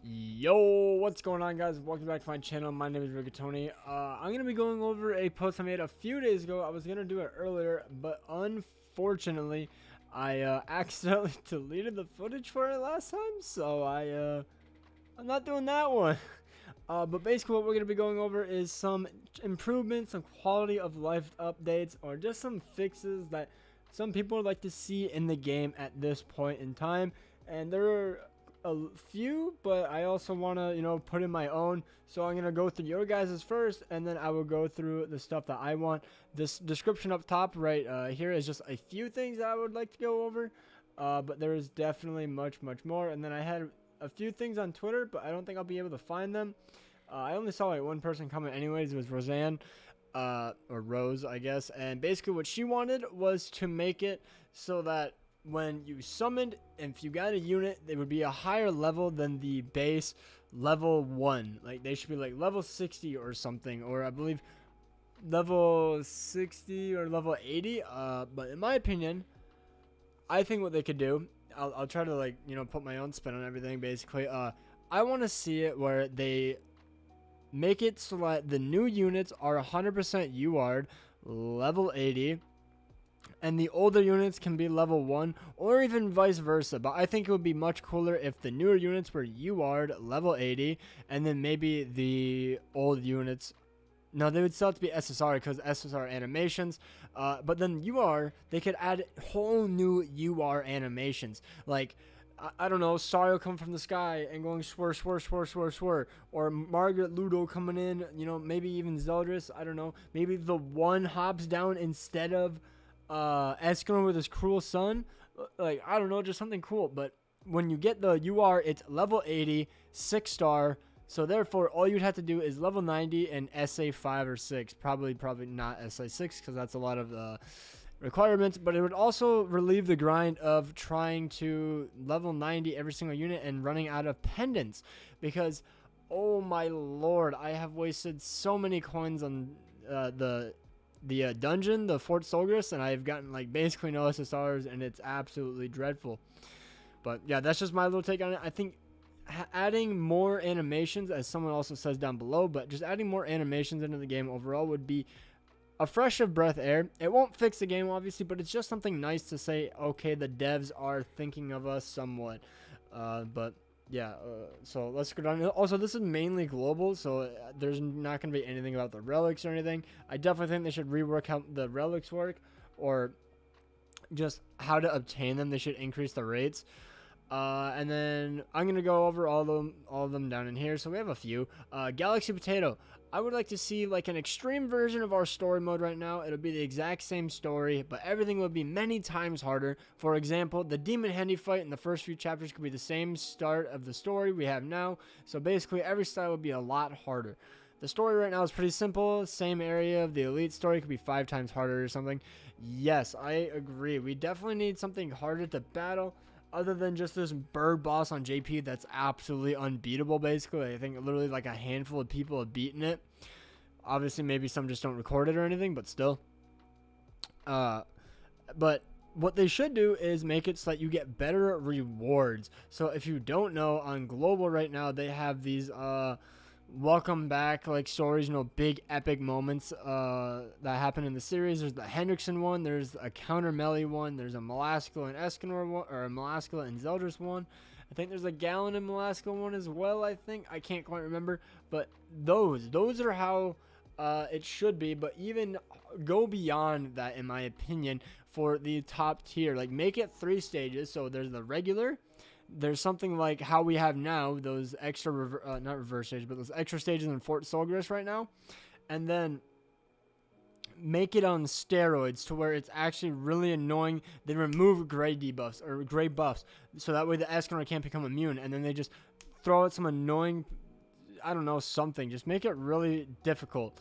Yo, what's going on, guys? Welcome back to my channel. My name is Rigatoni. I'm going to be going over a post I made a few days ago. I was going to do it earlier, but unfortunately, I accidentally deleted the footage for it last time, so I'm not doing that one. But basically what we're going to be going over is some improvements, some quality of life updates, or just some fixes that some people would like to see in the game at this point in time. And there are a few, but I also want to, put in my own. So I'm going to go through your guys's first, and then I will go through the stuff that I want. This description up top right here is just a few things that I would like to go over. But there is definitely much more. And then I had a few things on Twitter, but I don't think I'll be able to find them. I only saw like one person comment anyways. It was Roseanne, or Rose, I guess. And basically what she wanted was to make it so that when you summoned, if you got a unit, they would be a higher level than the base level 1. Like, they should be like level 60 or something, or I believe level 60 or level 80. But in my opinion, I think what they could do, I'll try to put my own spin on everything basically. I want to see it where they make it so that the new units are 100% UR'd, level 80, and the older units can be level 1, or even vice versa. But I think it would be much cooler if the newer units were UR'd, level 80, and then maybe the old units, no, they would still have to be SSR because SSR animations. But then UR, they could add whole new UR animations. Like, I don't know, Sario coming from the sky and going swir, or Margaret Ludo coming in, maybe even Zeldris, I don't know. Maybe the one hops down instead of Escanor with his cruel son. Like, I don't know, just something cool. But when you get the UR, it's level 80, 6-star. So therefore, all you'd have to do is level 90 and SA 5 or 6. Probably not SA 6 because that's a lot of requirements. But it would also relieve the grind of trying to level 90 every single unit and running out of pendants. Because, oh my lord, I have wasted so many coins on the dungeon, the Fort Solgris, and I've gotten like basically no SSRs, and it's absolutely dreadful. But yeah, that's just my little take on it. I think adding more animations, as someone also says down below, but just adding more animations into the game overall would be a fresh of breath air. It won't fix the game obviously, but it's just something nice to say, okay, the devs are thinking of us somewhat. But yeah, so let's go down. Also, this is mainly global, so there's not going to be anything about the relics or anything. I definitely think they should rework how the relics work, or just how to obtain them. They should increase the rates. And then I'm going to go over all of them down in here. So we have a few. Galaxy Potato. I would like to see like an extreme version of our story mode right now. It'll be the exact same story, but everything will be many times harder. For example, the Demon Handy fight in the first few chapters could be the same start of the story we have now. So basically every style would be a lot harder. The story right now is pretty simple. Same area of the Elite story could be 5 times harder or something. Yes, I agree. We definitely need something harder to battle, other than just this bird boss on JP that's absolutely unbeatable, basically. I think literally like a handful of people have beaten it. Obviously, maybe some just don't record it or anything, but still. But what they should do is make it so that you get better rewards. So if you don't know, on Global right now, they have these welcome back like stories, big epic moments that happen in the series. There's the Hendrickson one, there's a Counter Melee one, there's a Melascula and Escanor one, or a Melascula and Zeldris one. I think there's a Gallon and Melascula one as well. I can't quite remember, but those are how it should be. But even go beyond that, in my opinion, for the top tier. Like, make it 3 stages. So there's the regular, there's something like how we have now, those extra, not reverse stages, but those extra stages in Fort Solgris right now. And then make it on steroids to where it's actually really annoying. They remove gray debuffs or gray buffs, so that way the Escanor can't become immune. And then they just throw out some annoying, I don't know, something. Just make it really difficult.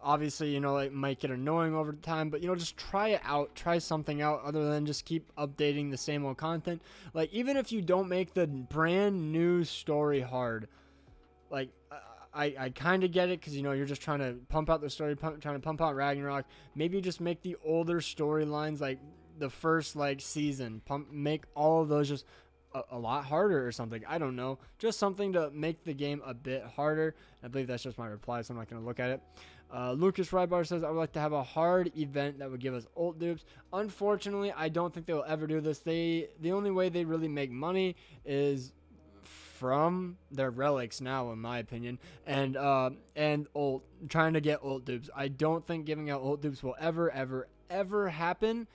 Obviously, it might get annoying over time, but, just try it out. Try something out other than just keep updating the same old content. Like, even if you don't make the brand new story hard, like, I kind of get it because, you're just trying to pump out the story, trying to pump out Ragnarok. Maybe just make the older storylines, like, the first, season. Make all of those just a lot harder or something. I don't know. Just something to make the game a bit harder. I believe that's just my reply, so I'm not going to look at it. Lucas Rybar says, I would like to have a hard event that would give us ult dupes. Unfortunately, I don't think they'll ever do this. The only way they really make money is from their relics now, in my opinion, and ult, trying to get ult dupes. I don't think giving out ult dupes will ever happen.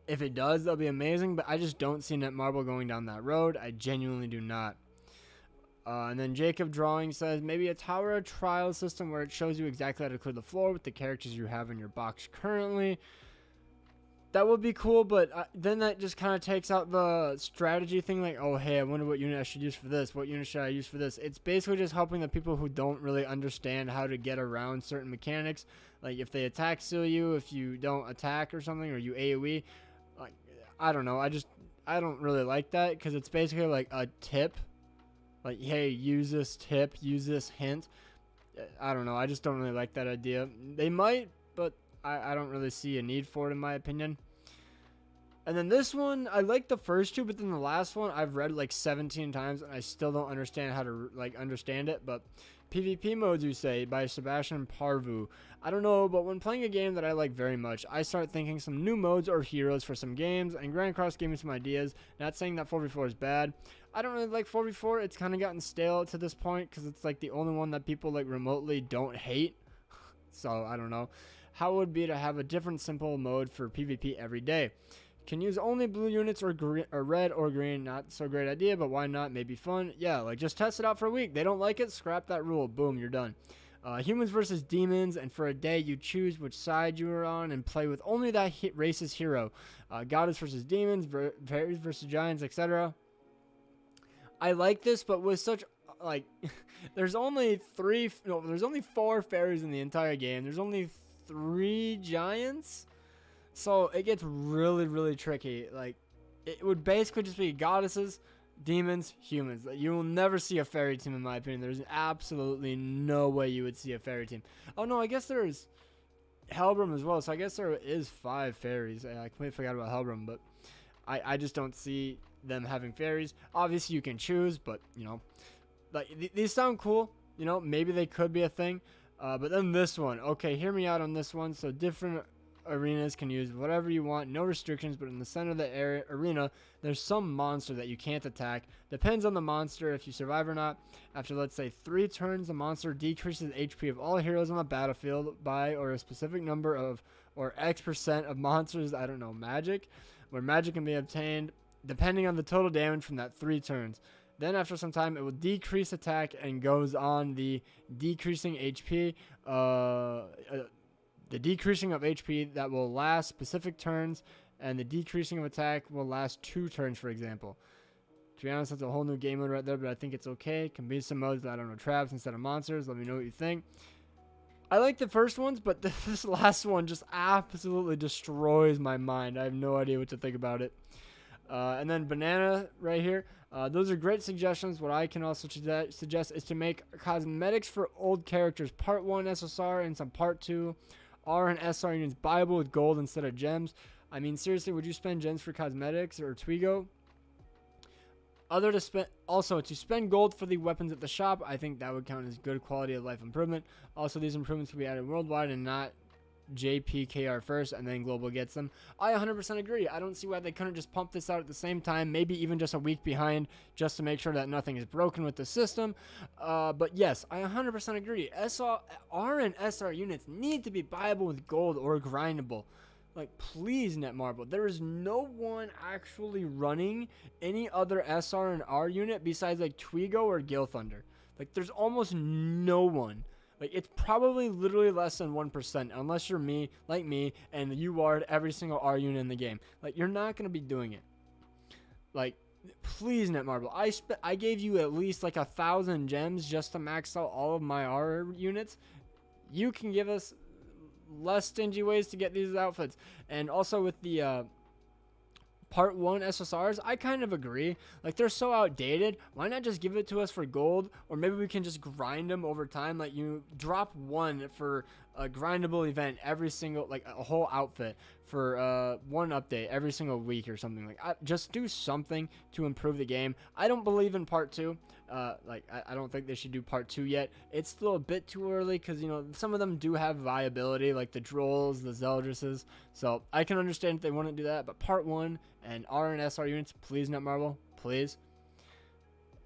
If it does, that'll be amazing, but I just don't see Netmarble going down that road. I genuinely do not. And then Jacob Drawing says, maybe a tower trial system where it shows you exactly how to clear the floor with the characters you have in your box currently. That would be cool, but then that just kind of takes out the strategy thing, like, oh, hey, I wonder what unit I should use for this. What unit should I use for this? It's basically just helping the people who don't really understand how to get around certain mechanics. Like, if they attack seal you, if you don't attack or something, or you AoE. Like, I don't know. I don't really like that, because it's basically like a tip. Like, hey, use this tip, use this hint. I don't know. I just don't really like that idea. They might, but I don't really see a need for it, in my opinion. And then this one, I like the first two, but then the last one I've read like 17 times, and I still don't understand how to like understand it. But PvP modes, you say, by Sebastian Parvu. I don't know, but when playing a game that I like very much, I start thinking some new modes or heroes for some games, and Grand Cross gave me some ideas. Not saying that 4v4 is bad. I don't really like 4v4. It's kind of gotten stale to this point, because it's like the only one that people like remotely don't hate. So, I don't know. How would it be to have a different simple mode for PvP every day? Can use only blue units or red or green. Not so great idea, but why not? Maybe fun. Yeah, like just test it out for a week. They don't like it, scrap that rule. Boom, you're done. Humans versus demons, and for a day you choose which side you are on and play with only that race's hero. Goddess versus demons, fairies versus giants, etc. I like this, but with such like there's only 4 fairies in the entire game. There's only 3 giants. So it gets really, really tricky. Like, it would basically just be goddesses, demons, humans. You will never see a fairy team, in my opinion. There's absolutely no way you would see a fairy team. Oh, no, I guess there's Helbram as well. So I guess there is 5 fairies. I completely forgot about Helbram, but I just don't see them having fairies. Obviously, you can choose, but, you know, like these sound cool. You know, maybe they could be a thing. But then this one. Okay, hear me out on this one. So different arenas can use whatever you want, no restrictions, but in the center of the arena there's some monster that you can't attack. Depends on the monster if you survive or not. After, let's say, 3 turns, the monster decreases HP of all heroes on the battlefield by or a specific number of or X% of monsters, I don't know, magic, where magic can be obtained depending on the total damage from that 3 turns. Then after some time, it will decrease attack and goes on the decreasing HP the decreasing of HP that will last specific turns, and the decreasing of attack will last 2 turns, for example. To be honest, that's a whole new game mode right there, but I think it's okay. Can be some modes that, I don't know, traps instead of monsters. Let me know what you think. I like the first ones, but this last one just absolutely destroys my mind. I have no idea what to think about it. And then Banana right here. Those are great suggestions. What I can also suggest is to make cosmetics for old characters. Part 1 SSR and some Part 2 R and SR units buyable with gold instead of gems. I mean, seriously, would you spend gems for cosmetics or Twigo? Also, to spend gold for the weapons at the shop, I think that would count as good quality of life improvement. Also, these improvements can be added worldwide and not JPKR first and then global gets them. I 100% agree. I don't see why they couldn't just pump this out at the same time, maybe even just a week behind, just to make sure that nothing is broken with the system. But yes, I 100% agree. R and SR units need to be buyable with gold or grindable. Like, please, Netmarble. There is no one actually running any other SR and R unit besides like Twigo or Gil Thunder. Like, there's almost no one. Like, it's probably literally less than 1%, unless you're me, like me, and you ward every single R unit in the game. Like, you're not going to be doing it. Like, please, Netmarble. I gave you at least like 1,000 gems just to max out all of my R units. You can give us less stingy ways to get these outfits. And also with the Part 1 SSRs, I kind of agree. Like, they're so outdated. Why not just give it to us for gold? Or maybe we can just grind them over time. Like, you drop 1 for a grindable event every single, like, a whole outfit for one update every single week or something. Like, just do something to improve the game. I don't believe in part 2. I don't think they should do part 2 yet. It's still a bit too early because, you know, some of them do have viability, like the Drolls, the Zeldrisses. So I can understand if they want to do that. But part 1 and R and SR units, please, Netmarble, please.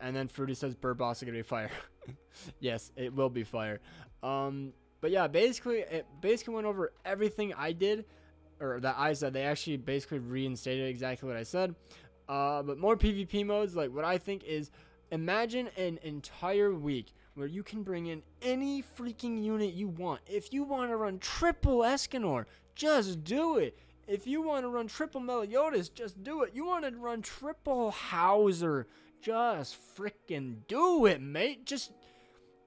And then Fruity says Bird Boss is going to be fire. Yes, it will be fire. But yeah, it basically went over everything I did, or that I said. They actually basically reinstated exactly what I said. But more PvP modes, like what I think is, imagine an entire week where you can bring in any freaking unit you want. If you want to run triple Escanor, just do it. If you want to run triple Meliodas, just do it. You want to run triple Hauser, just freaking do it, mate. Just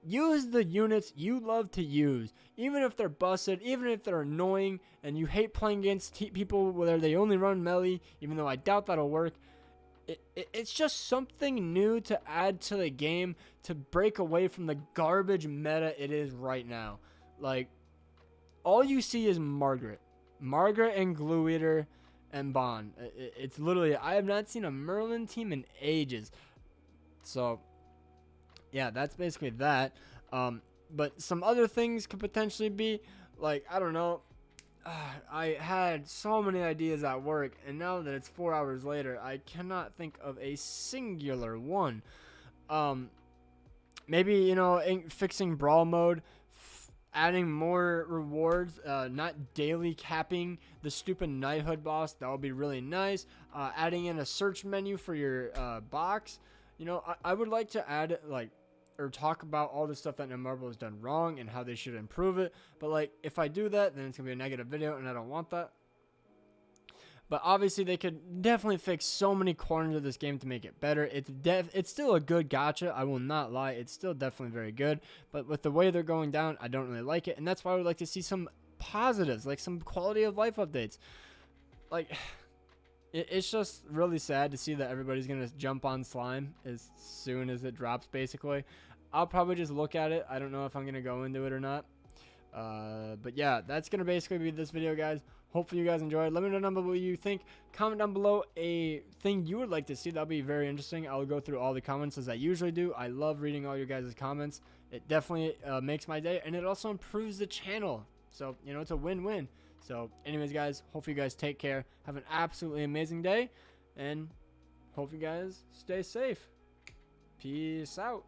use the units you love to use, even if they're busted, even if they're annoying, and you hate playing against people where they only run melee, even though I doubt that'll work. It's just something new to add to the game to break away from the garbage meta it is right now. Like, all you see is Margaret and Glue Eater and Bond. It's literally, I have not seen a Merlin team in ages. So yeah, that's basically that. But some other things could potentially be, like, I don't know. I had so many ideas at work, and now that it's 4 hours later, I cannot think of a singular one. Maybe, you know, fixing brawl mode, adding more rewards, not daily capping the stupid knighthood boss. That would be really nice. Adding in a search menu for your box. You know, I would like to add, like, or talk about all the stuff that Netmarble has done wrong and how they should improve it. But, like, if I do that, then it's going to be a negative video, and I don't want that. But obviously, they could definitely fix so many corners of this game to make it better. It's still a good gacha. I will not lie. It's still definitely very good. But with the way they're going down, I don't really like it. And that's why I would like to see some positives, like some quality of life updates. Like, it's just really sad to see that everybody's going to jump on slime as soon as it drops, basically. I'll probably just look at it. I don't know if I'm going to go into it or not. But yeah, that's going to basically be this video, guys. Hopefully you guys enjoyed. Let me know down below what you think. Comment down below a thing you would like to see. That'll be very interesting. I'll go through all the comments as I usually do. I love reading all your guys' comments. It definitely makes my day, and it also improves the channel. So, you know, it's a win-win. So, anyways, guys, hope you guys take care. Have an absolutely amazing day, and hope you guys stay safe. Peace out.